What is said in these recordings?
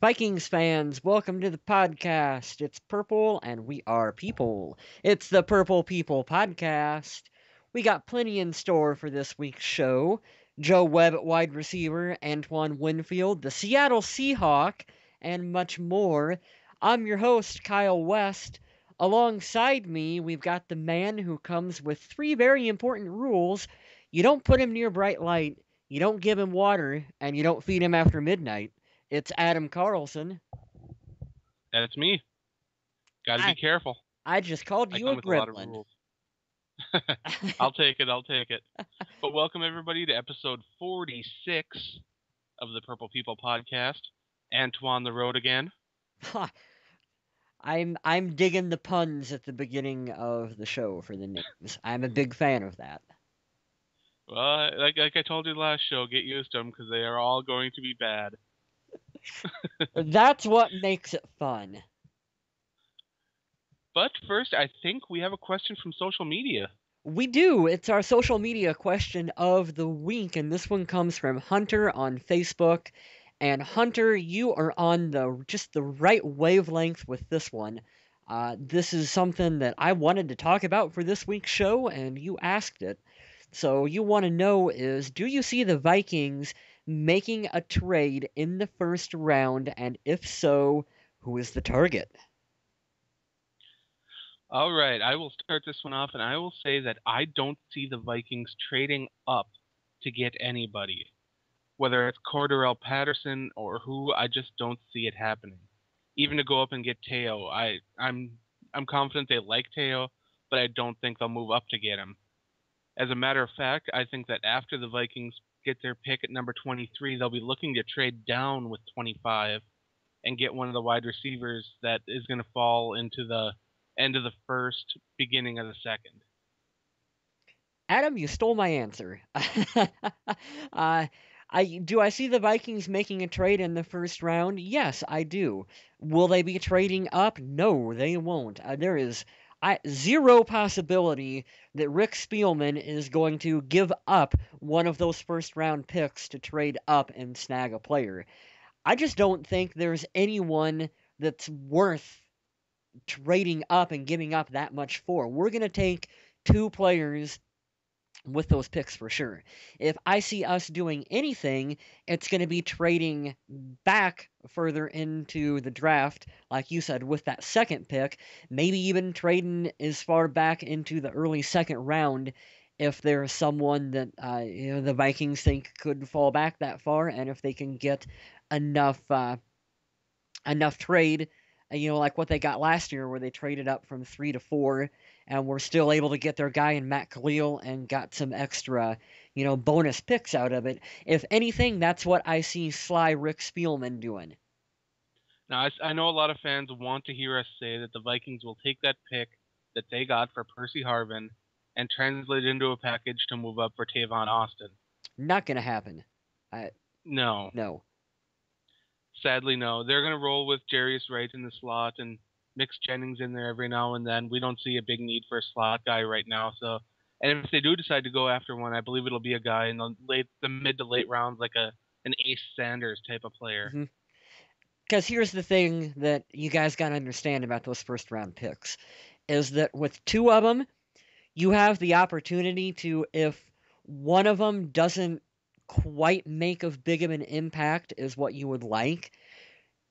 Vikings fans, welcome to the podcast. It's purple and we are people. It's the Purple People podcast. We got plenty in store for this week's show. Joe Webb at wide receiver, Antoine Winfield, the Seattle Seahawk, and much more. I'm your host, Kyle West. Alongside me, we've got the man who comes with three very important rules. You don't put him near bright light, you don't give him water, and you don't feed him after midnight. It's Adam Carlson. That's me. Got to be I careful. I just called I you a come with a lot of gremlin. rules. I'll take it. I'll take it. But welcome everybody to episode 46 of the Purple People podcast. Antoine the road again. I'm digging the puns at the beginning of the show for the names. I'm a big fan of that. Well, like I told you last show, get used to them because they are all going to be bad. That's what makes it fun. But first, I think we have a question from social media. We do. It's our social media question of the week, and this one comes from Hunter on Facebook. And Hunter, you are on the right wavelength with this one. This is something that I wanted to talk about for this week's show, and you asked it. So you want to know is, do you see the Vikings making a trade in the first round, and if so, who is the target? All right, I will start this one off, and I will say that I don't see the Vikings trading up to get anybody. Whether it's Cordarrelle Patterson or who, I just don't see it happening. Even to go up and get Teo, I'm confident they like Teo, but I don't think they'll move up to get him. As a matter of fact, I think that after the Vikings get their pick at number 23, they'll be looking to trade down with 25 and get one of the wide receivers that is going to fall into the end of the first, beginning of the second. Adam, you stole my answer. uh, I see the Vikings making a trade in the first round? Yes, I do. Will they be trading up? No, they won't. There is zero possibility that Rick Spielman is going to give up one of those first round picks to trade up and snag a player. I just don't think there's anyone that's worth trading up and giving up that much for. We're going to take two players with those picks for sure. If I see us doing anything, it's going to be trading back further into the draft, like you said, with that second pick, maybe even trading as far back into the early second round if there's someone that the Vikings think could fall back that far, and if they can get enough enough trade, like what they got last year, where they traded up from 3 to 4, and were still able to get their guy in Matt Khalil and got some extra, bonus picks out of it. If anything, that's what I see Sly Rick Spielman doing. Now, I know a lot of fans want to hear us say that the Vikings will take that pick that they got for Percy Harvin and translate it into a package to move up for Tavon Austin. Not gonna happen. I No. No. Sadly, no. They're going to roll with Jarius Wright in the slot and mix Jennings in there every now and then. We don't see a big need for a slot guy right now. So, and if they do decide to go after one, I believe it'll be a guy in the mid to late rounds, like an Ace Sanders type of player. Because here's the thing that you guys gotta understand about those first round picks is that with two of them, you have the opportunity to, if one of them doesn't quite make as big of an impact as what you would like,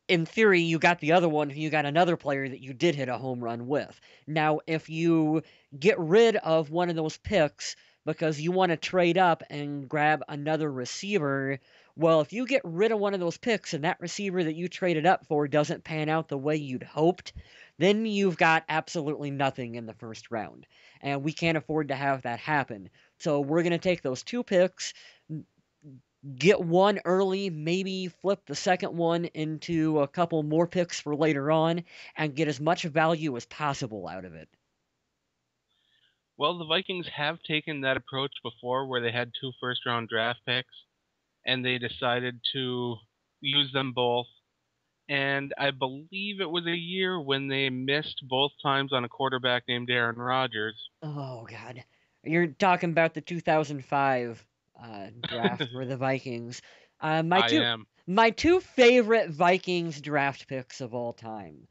in theory, you got the other one, you got another player that you did hit a home run with. Now, if you get rid of one of those picks because you want to trade up and grab another receiver, well, if you get rid of one of those picks and that receiver that you traded up for doesn't pan out the way you'd hoped, then you've got absolutely nothing in the first round. And we can't afford to have that happen. So we're going to take those two picks, get one early, maybe flip the second one into a couple more picks for later on, and get as much value as possible out of it. Well, the Vikings have taken that approach before where they had two first round draft picks and they decided to use them both. And I believe it was a year when they missed both times on a quarterback named Aaron Rodgers. Oh, God. You're talking about the 2005 draft for the Vikings. My I two am. My two favorite Vikings draft picks of all time,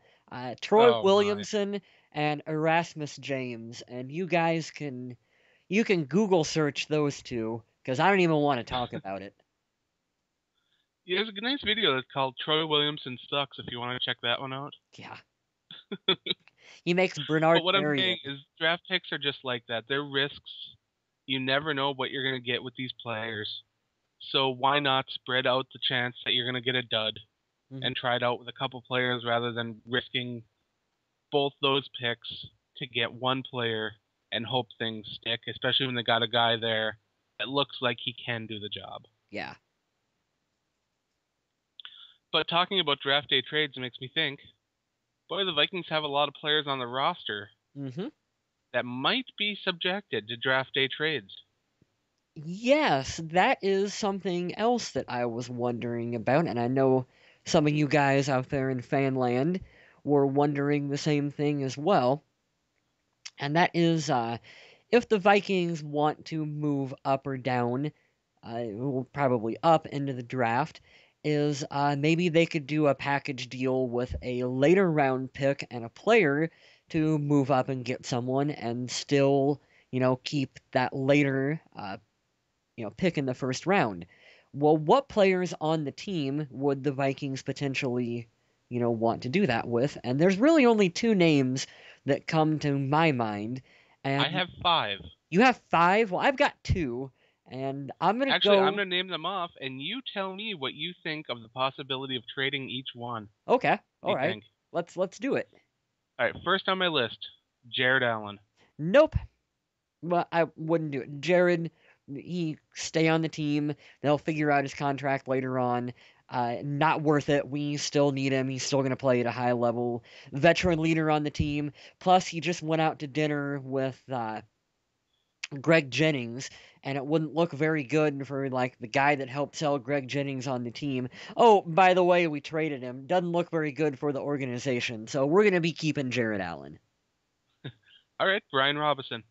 Troy Oh my. Williamson and Erasmus James, and you can Google search those two because I don't even want to talk about it. Yeah, there's a nice video that's called Troy Williamson Sucks if you want to check that one out. Yeah, he makes But Bernard what I'm Berrian. saying is draft picks are just like that. They're risks. You never know what you're going to get with these players. So why not spread out the chance that you're going to get a dud Mhm. and try it out with a couple players rather than risking both those picks to get one player and hope things stick, especially when they got a guy there that looks like he can do the job. Yeah. But talking about draft day trades makes me think, boy, the Vikings have a lot of players on the roster hmm that might be subjected to draft day trades. Yes, that is something else that I was wondering about, and I know some of you guys out there in Fanland were wondering the same thing as well. And that is if the Vikings want to move up or down, well, probably up into the draft, is maybe they could do a package deal with a later round pick and a player to move up and get someone and still, keep that later pick in the first round. Well, what players on the team would the Vikings potentially, want to do that with? And there's really only two names that come to my mind. I And have five. you have five? Well, I've got two. And I'm going to Actually, I'm go. going to name them off, and you tell me what you think of the possibility of trading each one. What Okay. do All you right. think? Let's do it. All right, first on my list, Jared Allen. Nope. But I wouldn't do it. Jared, he stay on the team. They'll figure out his contract later on. Not worth it. We still need him. He's still going to play at a high level. Veteran leader on the team. Plus, he just went out to dinner with Greg Jennings, and it wouldn't look very good for like the guy that helped sell Greg Jennings on the team. Oh, by the way, we traded him. Doesn't look very good for the organization. So we're going to be keeping Jared Allen. All right, Brian Robinson.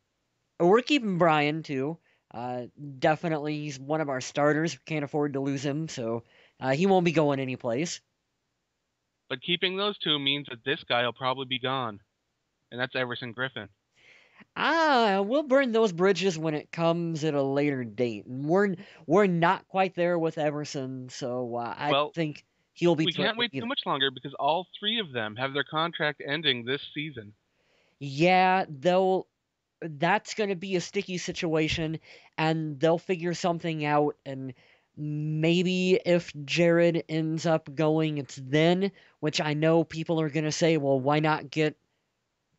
We're keeping Brian too. Uh, Definitely, he's one of our starters. We can't afford to lose him, so he won't be going anyplace. But keeping those two means that this guy will probably be gone, and that's Everson Griffin. We'll burn those bridges when it comes at a later date, and we're not quite there with Everson, so I Well, think he'll be we can't traded wait too either. much longer because all three of them have their contract ending this season. Yeah, they'll. That's going to be a sticky situation, and they'll figure something out. And maybe if Jared ends up going, it's then, which I know people are going to say, well, why not get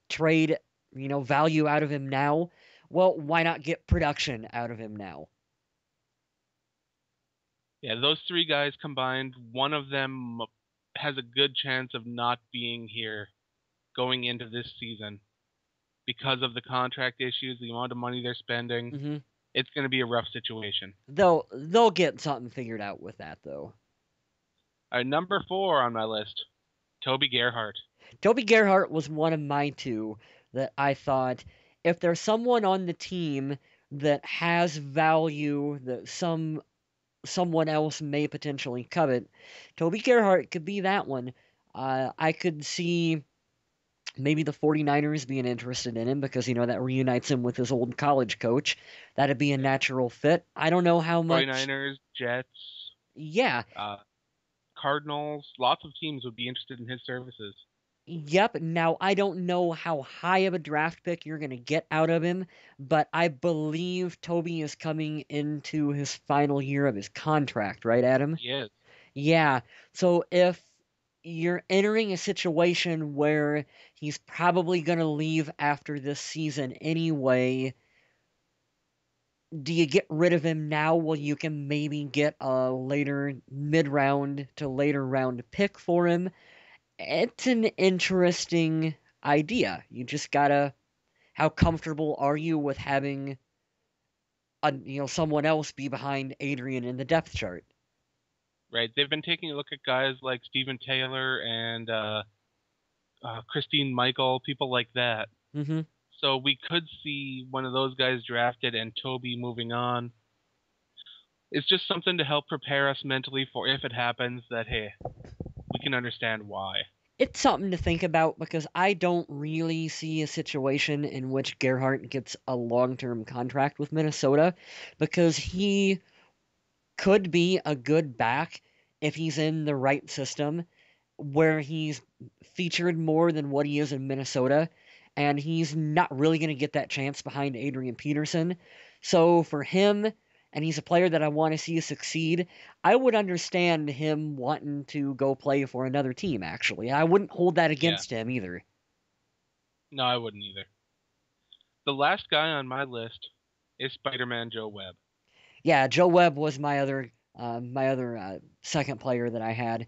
trade, value out of him now? Well, why not get production out of him now? Yeah, those three guys combined, one of them has a good chance of not being here going into this season because of the contract issues, the amount of money they're spending. hmm It's going to be a rough situation. They'll get something figured out with that though. All right, number four on my list, Toby Gerhart. Toby Gerhart was one of my two that I thought if there's someone on the team that has value that someone else may potentially covet, Toby Gerhart could be that one. I could see maybe the 49ers being interested in him because, that reunites him with his old college coach. That'd be a Yeah. natural fit. I don't know how much. 49ers, Jets, Yeah, uh, Cardinals, lots of teams would be interested in his services. yep. Now, I don't know how high of a draft pick you're going to get out of him, but I believe Toby is coming into his final year of his contract, right, Adam? He is. Yeah. So if you're entering a situation where he's probably going to leave after this season anyway, do you get rid of him now? Well, you can maybe get a later mid round to later round pick for him. It's an interesting idea. You just gotta, how comfortable are you with having someone else be behind Adrian in the depth chart? Right. They've been taking a look at guys like Stephen Taylor and Christine Michael, people like that. hmm So we could see one of those guys drafted and Toby moving on. It's just something to help prepare us mentally for if it happens that, hey, we can understand why. It's something to think about because I don't really see a situation in which Gerhardt gets a long-term contract with Minnesota because he could be a good back if he's in the right system where he's featured more than what he is in Minnesota, and he's not really going to get that chance behind Adrian Peterson. So for him, and he's a player that I want to see succeed, I would understand him wanting to go play for another team, actually. I wouldn't hold that Yeah. against him either. No, I wouldn't either. The last guy on my list is Spider-Man Joe Webb. Yeah, Joe Webb was my other second player that I had,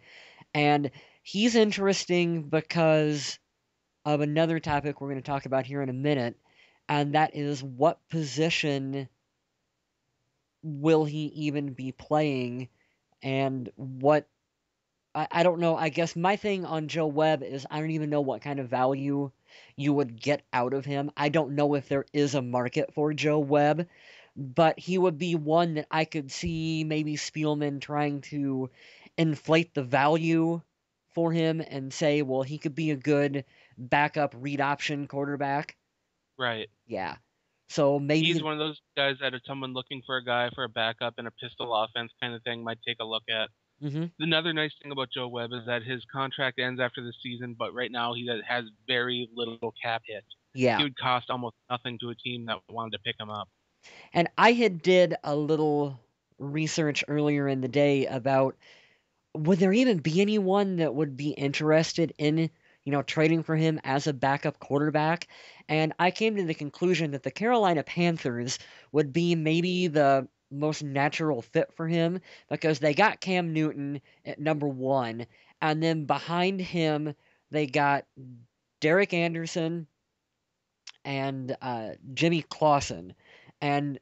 and he's interesting because of another topic we're going to talk about here in a minute, and that is what position will he even be playing, and what I don't know. I guess my thing on Joe Webb is I don't even know what kind of value you would get out of him. I don't know if there is a market for Joe Webb, but he would be one that I could see maybe Spielman trying to inflate the value for him and say, well, he could be a good backup read option quarterback. Right. Yeah. So He's maybe, one of those guys that if someone looking for a guy for a backup in a pistol offense kind of thing might take a look at. hmm Another nice thing about Joe Webb is that his contract ends after the season, but right now he has very little cap hit. He yeah. would cost almost nothing to a team that wanted to pick him up. And I had did a little research earlier in the day about would there even be anyone that would be interested in, trading for him as a backup quarterback? And I came to the conclusion that the Carolina Panthers would be maybe the most natural fit for him because they got Cam Newton at number one, and then behind him they got Derek Anderson and Jimmy Clausen. And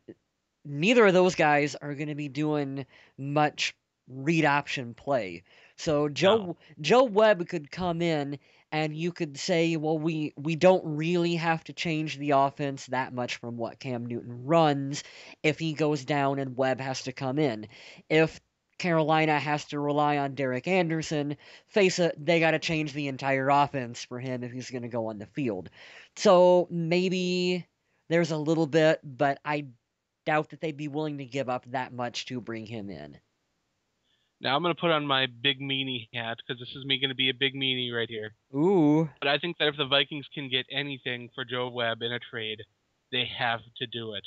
neither of those guys are going to be doing much read option play. So No. Joe Webb could come in and you could say, well, we don't really have to change the offense that much from what Cam Newton runs if he goes down and Webb has to come in. If Carolina has to rely on Derek Anderson, face it, they got to change the entire offense for him if he's going to go on the field. So maybe there's a little bit, but I doubt that they'd be willing to give up that much to bring him in. Now I'm going to put on my big meanie hat because this is me going to be a big meanie right here. Ooh, But I think that if the Vikings can get anything for Joe Webb in a trade, they have to do it.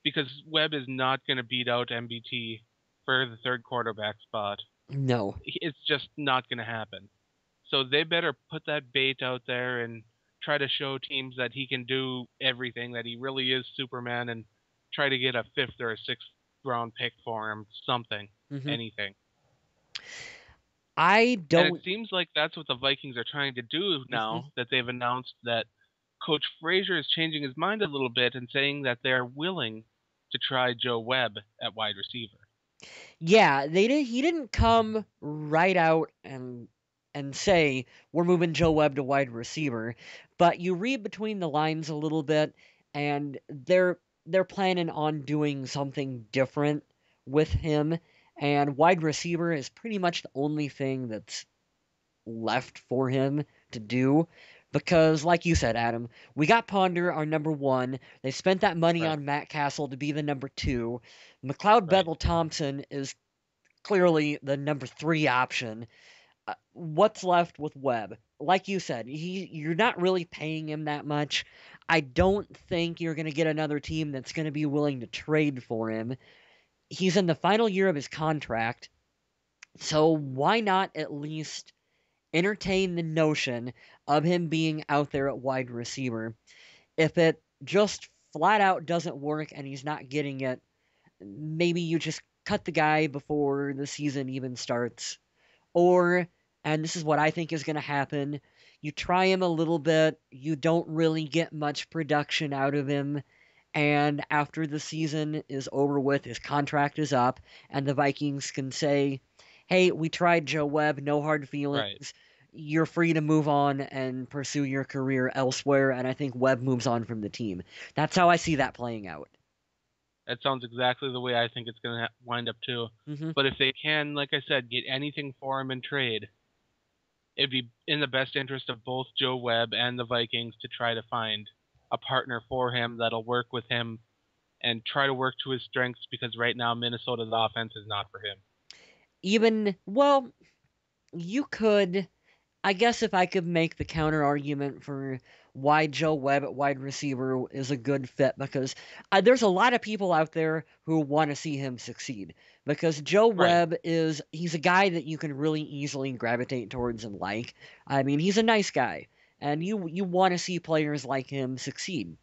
Because Webb is not going to beat out MBT for the third quarterback spot. no. It's just not going to happen. So they better put that bait out there and try to show teams that he can do everything, that he really is Superman, and try to get a fifth or a sixth round pick for him, something, hmm anything. I And it don't. seems like that's what the Vikings are trying to do mhm. now that they've announced that Coach Frazier is changing his mind a little bit and saying that they're willing to try Joe Webb at wide receiver. Yeah, they did. He didn't come right out and say we're moving Joe Webb to wide receiver, but you read between the lines a little bit, and they're planning on doing something different with him. And wide receiver is pretty much the only thing that's left for him to do. Because, like you said, Adam, we got Ponder, our number one. They spent that money Right, on Matt Castle to be the number two. McLeod right. Bethel Thompson is clearly the number three option. What's left with Webb? Like you said, you're not really paying him that much. I don't think you're going to get another team that's going to be willing to trade for him. He's in the final year of his contract, so why not at least entertain the notion of him being out there at wide receiver? If it just flat out doesn't work and he's not getting it, maybe you just cut the guy before the season even starts. Or, and this is what I think is going to happen, you try him a little bit, you don't really get much production out of him, and after the season is over with, his contract is up, and the Vikings can say, hey, we tried Joe Webb, no hard Right. feelings. You're free to move on and pursue your career elsewhere, and I think Webb moves on from the team. That's how I see that playing out. That sounds exactly the way I think it's going to wind up too. Hmm. But if they can, like I said, get anything for him in trade, it'd be in the best interest of both Joe Webb and the Vikings to try to find a partner for him that'll work with him and try to work to his strengths because right now Minnesota's offense is not for him. Even, well, you could, I guess if I could make the counter argument for why Joe Webb at wide receiver is a good fit, because there's a lot of people out there who want to see him succeed. Because Joe Right. Webb he's a guy that you can really easily gravitate towards and like. I mean, he's a nice guy, and you want to see players like him succeed.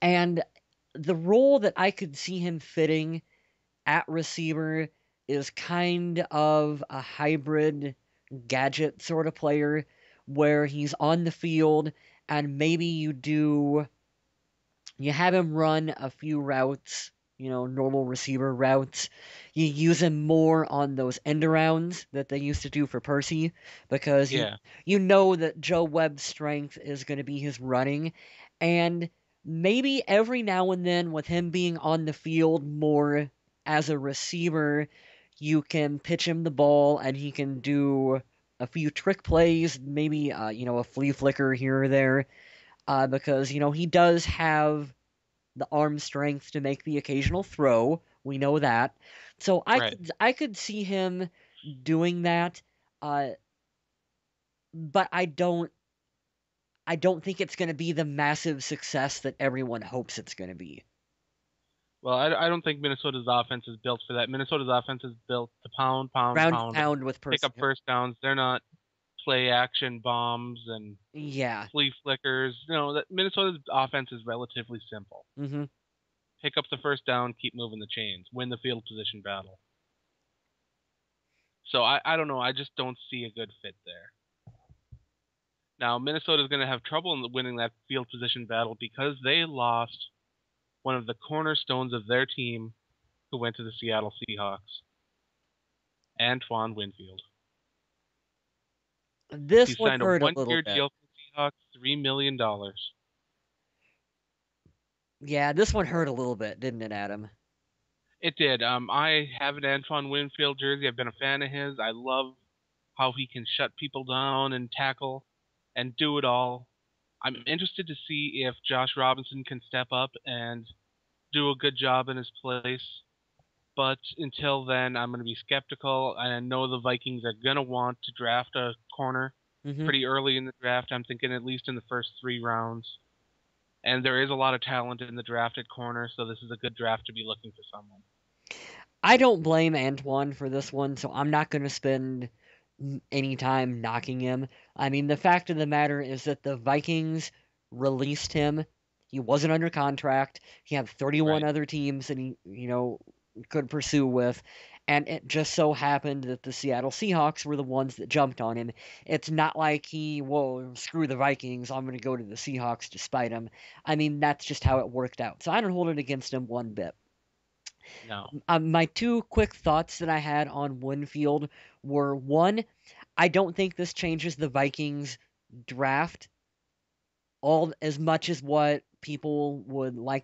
And the role that I could see him fitting at receiver is kind of a hybrid gadget sort of player where he's on the field and maybe you have him run a few routes, normal receiver routes. You use him more on those end arounds that they used to do for Percy because Yeah. you know that Joe Webb's strength is going to be his running, and maybe every now and then with him being on the field more as a receiver, you can pitch him the ball and he can do a few trick plays, maybe a flea flicker here or there, because he does have the arm strength to make the occasional throw. We know that. So Right. I could see him doing that, uh, but I don't think it's going to be the massive success that everyone hopes it's going to be. Well, I don't think Minnesota's offense is built for that. Minnesota's offense is built to pound, pound, Round pound, pound with pick Percy. up first downs. They're not play action bombs and Yeah. flea flickers. That Minnesota's offense is relatively simple. Hmm. Pick up the first down, keep moving the chains, win the field position battle. So I don't know. I just don't see a good fit there. Now Minnesota's going to have trouble in winning that field position battle because they lost one of the cornerstones of their team who went to the Seattle Seahawks, Antoine Winfield. He This one signed a hurt a little one-year bit. deal for the Seahawks, $3 million. Yeah, this one hurt a little bit, didn't it, Adam? It did. I have an Antoine Winfield jersey. I've been a fan of his. I love how he can shut people down and tackle and do it all. I'm interested to see if Josh Robinson can step up and do a good job in his place. But until then, I'm going to be skeptical. And I know the Vikings are going to want to draft a corner Hmm. pretty early in the draft. I'm thinking at least in the first 3 rounds. And there is a lot of talent in the drafted corner, so this is a good draft to be looking for someone. I don't blame Antoine for this one, so I'm not going to spend any time knocking him. I mean, the fact of the matter is that the Vikings released him. He wasn't under contract. He had 31 Right. other teams that he could pursue with. And it just so happened that the Seattle Seahawks were the ones that jumped on him. It's not like whoa, screw the Vikings, I'm going to go to the Seahawks despite him. I mean, that's just how it worked out. So I don't hold it against him one bit. No. My two quick thoughts that I had on Winfield were one, I don't think this changes the Vikings draft all as much as what people would lead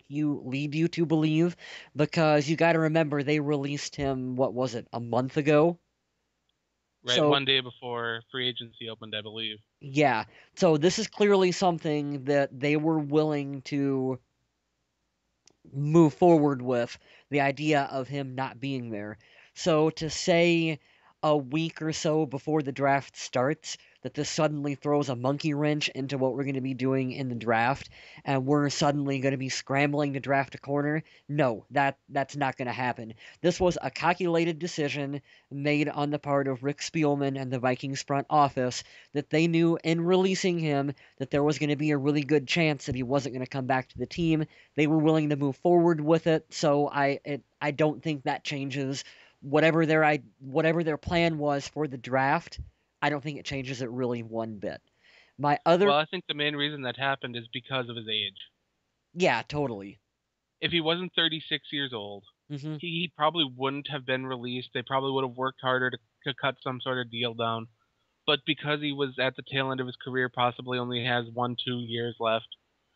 you to believe, because you got to remember they released him, what was it, a month ago? Right. So One day before free agency opened, I believe. yeah, so this is clearly something that they were willing to move forward with, the idea of him not being there. So to say a week or so before the draft starts that this suddenly throws a monkey wrench into what we're going to be doing in the draft and we're suddenly going to be scrambling to draft a corner, no, that's not going to happen. This was a calculated decision made on the part of Rick Spielman and the Vikings front office that they knew in releasing him that there was going to be a really good chance that he wasn't going to come back to the team. They were willing to move forward with it, so I don't think that changes whatever their plan was for the draft. I don't think it changes it really one bit. My other Well, I think the main reason that happened is because of his age. Yeah, totally. If he wasn't 36 years old, Hmm. he probably wouldn't have been released. They probably would have worked harder to cut some sort of deal down. But because he was at the tail end of his career, possibly only has 1, 2 years left,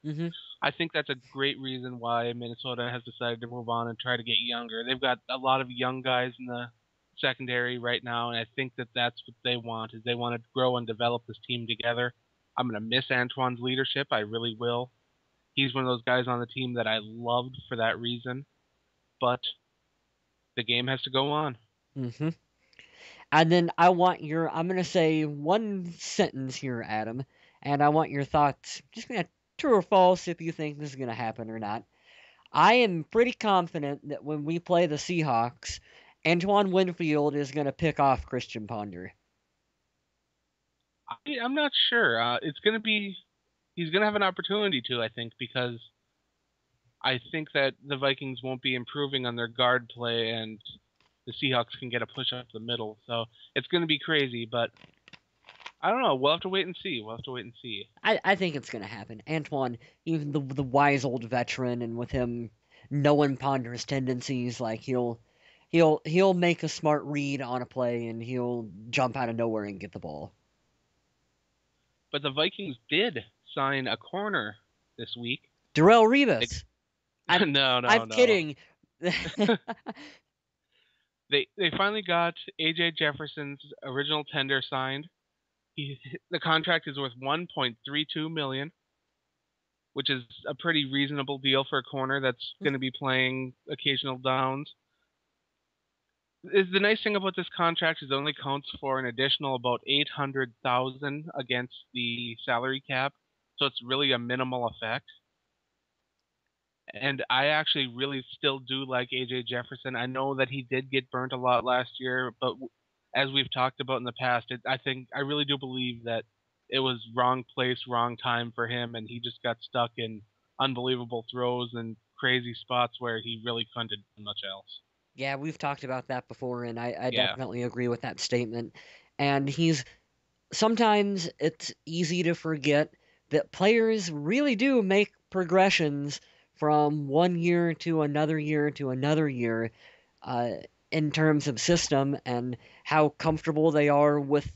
Hmm. I think that's a great reason why Minnesota has decided to move on and try to get younger. They've got a lot of young guys in the secondary right now, and I think that that's what they want is they want to grow and develop this team together. I'm going to miss Antoine's leadership. I really will. He's one of those guys on the team that I loved for that reason, but the game has to go on. Hmm. And then I'm going to say one sentence here, Adam, and I want your thoughts. Just gonna true or false if you think this is going to happen or not. I am pretty confident that when we play the Seahawks, Antoine Winfield is going to pick off Christian Ponder. I'm not sure. It's going to be he's going to have an opportunity to, I think, because I think that the Vikings won't be improving on their guard play, and the Seahawks can get a push up the middle. So it's going to be crazy, but I don't know. We'll have to wait and see. We'll have to wait and see. I think it's going to happen. Antoine, even the wise old veteran, and with him knowing Ponder's tendencies, like he'll make a smart read on a play and he'll jump out of nowhere and get the ball. But the Vikings did sign a corner this week. Darrell They, Revis. I'm no, I'm no, no. kidding. They finally got AJ Jefferson's original tender signed. The contract is worth 1.32 million, which is a pretty reasonable deal for a corner that's going to be playing occasional downs. Is the nice thing about this contract is it only counts for an additional about 800,000 against the salary cap, so it's really a minimal effect. And I actually really still do like AJ Jefferson. I know that he did get burnt a lot last year, but as we've talked about in the past, I think I really do believe that it was wrong place, wrong time for him, and he just got stuck in unbelievable throws and crazy spots where he really couldn't have done much else. Yeah, we've talked about that before, and I Yeah, definitely agree with that statement. And he's sometimes it's easy to forget that players really do make progressions from one year to another year to another year, uh, in terms of system and how comfortable they are with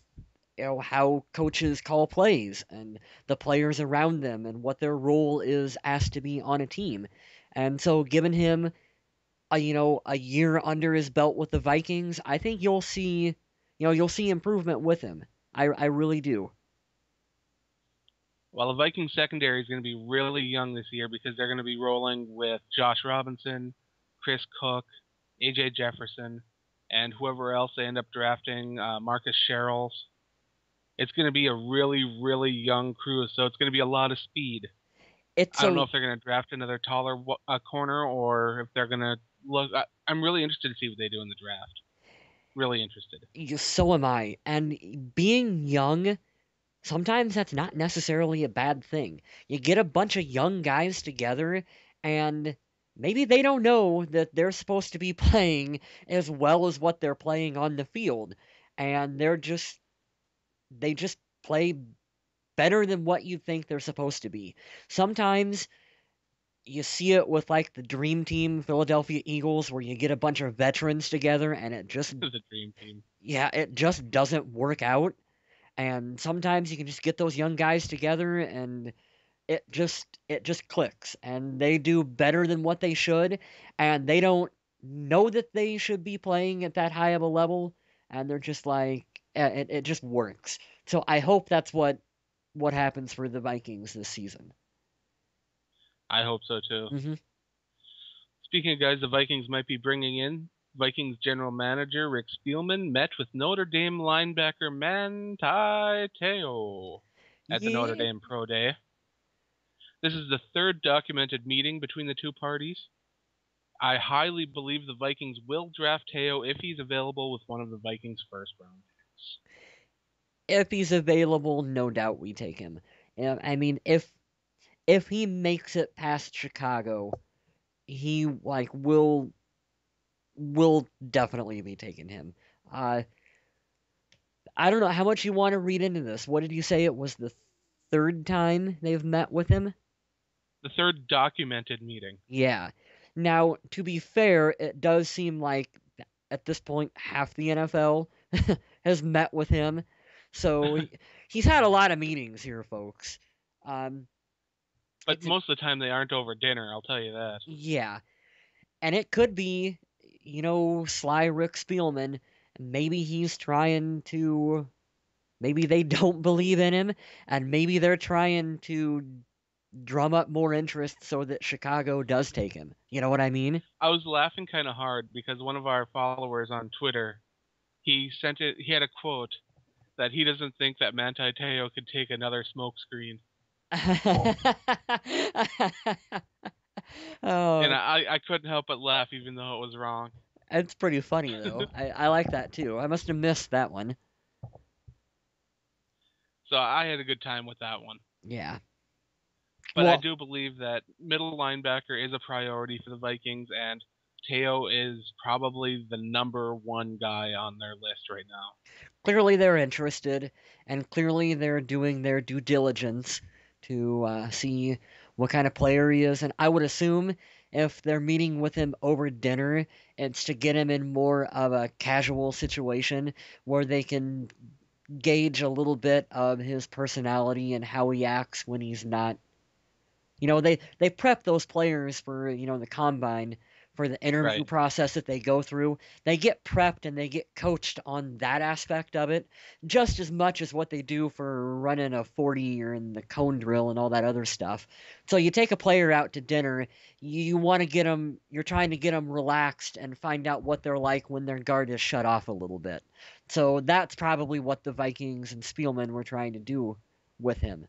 how coaches call plays and the players around them and what their role is asked to be on a team. And so giving him a year under his belt with the Vikings, I think you'll see improvement with him. I really do. well, the Vikings secondary is going to be really young this year because they're going to be rolling with Josh Robinson, Chris Cook, AJ Jefferson, and whoever else they end up drafting, Marcus Sherrills. It's going to be a really, really young crew, so it's going to be a lot of speed. It's I don't know so if they're going to draft another taller corner or if they're going to look. I'm really interested to see what they do in the draft. Really interested. so am I. And being young, sometimes that's not necessarily a bad thing. You get a bunch of young guys together and maybe they don't know that they're supposed to be playing as well as what they're playing on the field. And they just play better than what you think they're supposed to be. Sometimes you see it with like the dream team Philadelphia Eagles where you get a bunch of veterans together and The dream team. it just doesn't work out. And sometimes you can just get those young guys together and it just clicks and they do better than what they should and they don't know that they should be playing at that high of a level and they're just like it just works. So I hope that's what happens for the Vikings this season. I hope so too. Hmm. Speaking of guys the Vikings might be bringing in, Vikings general manager Rick Spielman met with Notre Dame linebacker Manti Te'o at the Notre Yeah, Dame Pro Day. This is the third documented meeting between the two parties. I highly believe the Vikings will draft Teo if he's available with one of the Vikings' first round picks. if he's available, no doubt we take him. I mean, if he makes it past Chicago, he like will definitely be taking him. Uh, I don't know how much you want to read into this. What did you say? It was the third time they've met with him? The third documented meeting. Yeah. Now, to be fair, it does seem like at this point half the NFL has met with him. So he's had a lot of meetings here, folks. Um, But most of the time they aren't over dinner, I'll tell you that. Yeah, and it could be, sly Rick Spielman. Maybe he's trying to. Maybe they don't believe in him, and maybe they're trying to drum up more interest so that Chicago does take him. You know what I mean? I was laughing kind of hard because one of our followers on Twitter, he had a quote that he doesn't think that Manti Te'o could take another smokescreen. And Oh, I couldn't help but laugh even though it was wrong. it's pretty funny though. I like that too. I must have missed that one. So I had a good time with that one. Yeah. But I Well, do believe that middle linebacker is a priority for the Vikings, and Teo is probably the number one guy on their list right now. clearly they're interested, and clearly they're doing their due diligence to see what kind of player he is. And I would assume if they're meeting with him over dinner, it's to get him in more of a casual situation where they can gauge a little bit of his personality and how he acts when he's not. They prep those players for, the combine, for the interview Right. process that they go through. They get prepped and they get coached on that aspect of it just as much as what they do for running a 40 or in the cone drill and all that other stuff. So you take a player out to dinner, you want to get them, you're trying to get them relaxed and find out what they're like when their guard is shut off a little bit. So that's probably what the Vikings and Spielman were trying to do with him.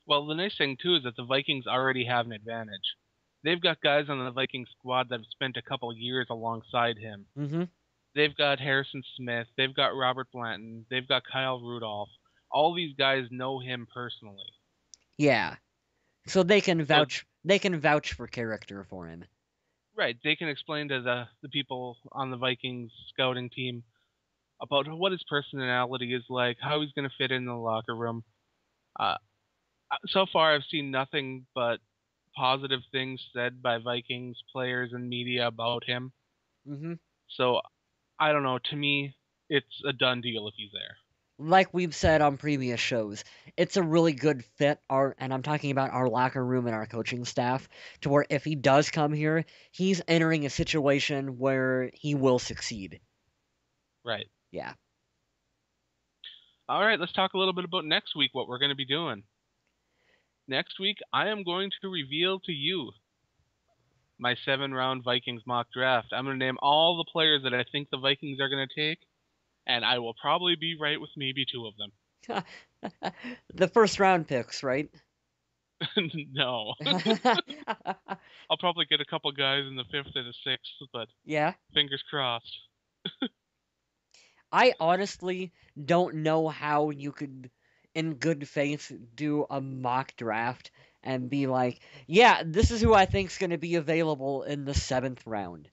Well, the nice thing too is that the Vikings already have an advantage. They've got guys on the Viking squad that have spent a couple years alongside him. Mm-hmm. They've got Harrison Smith, they've got Robert Blanton, they've got Kyle Rudolph. All these guys know him personally. Yeah. So So they can vouch for character for him. right, they can explain to the people on the Vikings scouting team about what his personality is like, how he's going to fit in the locker room. Uh, so far, I've seen nothing but positive things said by Vikings players and media about him. Hmm. So I don't know. To me, it's a done deal if he's there. Like we've said on previous shows, it's a really good fit. And I'm talking about our locker room and our coaching staff, to where if he does come here, he's entering a situation where he will succeed. Right. Yeah. All right, let's talk a little bit about next week, what we're going to be doing. Next week, I am going to reveal to you my 7 round Vikings mock draft. I'm going to name all the players that I think the Vikings are going to take, and I will probably be right with maybe 2 of them. The first round picks, right? No. I'll probably get a couple guys in the 5th or the 6th, but Yeah. fingers crossed. I honestly don't know how you could, in good faith, do a mock draft and be like, yeah, this is who I think's going to be available in the seventh round.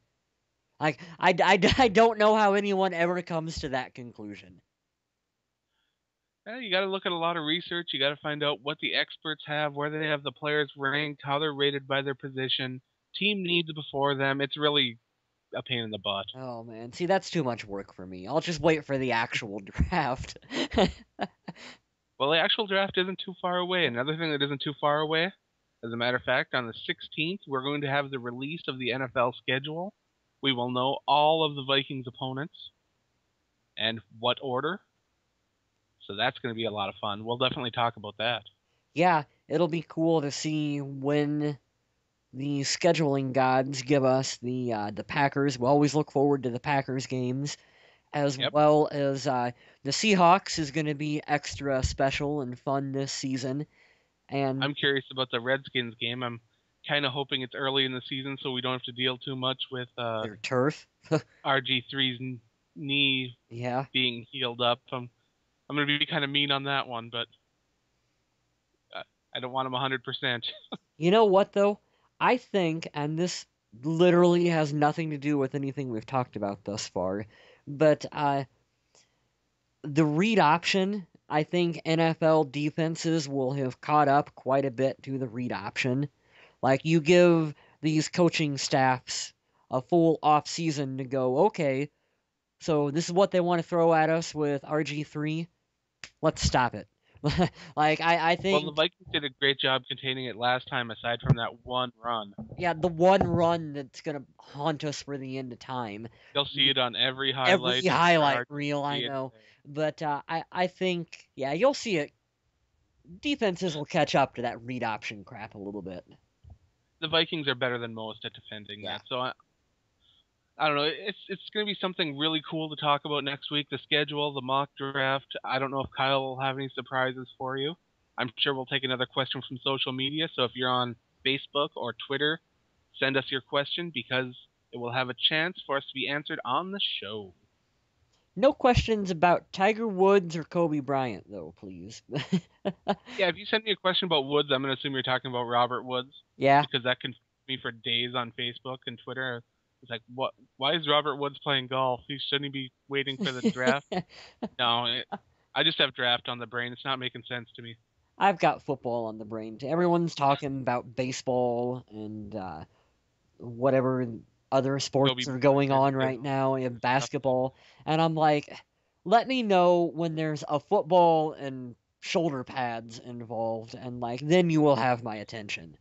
Like, I don't know how anyone ever comes to that conclusion. You got to look at a lot of research. You got to find out what the experts have, where they have the players ranked, how they're rated by their position, team needs before them. It's really a pain in the butt. Oh man, see, that's too much work for me. I'll just wait for the actual draft. Well, the actual draft isn't too far away. Another thing that isn't too far away, as a matter of fact, on the 16th, we're going to have the release of the NFL schedule. We will know all of the Vikings opponents and what order. So that's going to be a lot of fun. We'll definitely talk about that. Yeah, it'll be cool to see when the scheduling gods give us the Packers. We always look forward to the Packers games, as Yep. well as the Seahawks is going to be extra special and fun this season. And I'm curious about the Redskins game. I'm kind of hoping it's early in the season so we don't have to deal too much with their turf. RG3's knee Yeah. being healed up. I'm going to be kind of mean on that one, but I don't want him 100%. You know what though? I think, and this literally has nothing to do with anything we've talked about thus far, but the read option, I think NFL defenses will have caught up quite a bit to the read option. Like you give these coaching staffs a full off season to go, okay, so this is what they want to throw at us with RG3. Let's stop it. Like I Well, the think Vikings did a great job containing it last time, aside from that one run. yeah, the one run that's gonna haunt us for the end of time. You'll see it on every Every highlight, every highlight article. reel, I See it know, there. but I think yeah, you'll see it. Defenses will catch up to that read option crap a little bit. The Vikings are better than most at defending Yeah. that. So I don't know. It's going to be something really cool to talk about next week. The schedule, the mock draft. I don't know if Kyle will have any surprises for you. I'm sure we'll take another question from social media. So if you're on Facebook or Twitter, send us your question because it will have a chance for us to be answered on the show. No questions about Tiger Woods or Kobe Bryant, though, please. Yeah, if you send me a question about Woods, I'm going to assume you're talking about Robert Woods Yeah. because that confused me for days on Facebook and Twitter. It's like, what? Why is Robert Woods playing golf? He shouldn't he be waiting for the draft? No, I just have draft on the brain. It's not making sense to me. I've got football on the brain. Everyone's talking about baseball and whatever other Kobe sports are going Bryant, on his right now in stuff. basketball. And I'm like, let me know when there's a football and shoulder pads involved, and like, then you will have my attention.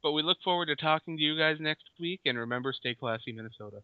But we look forward to talking to you guys next week. And remember, stay classy, Minnesota.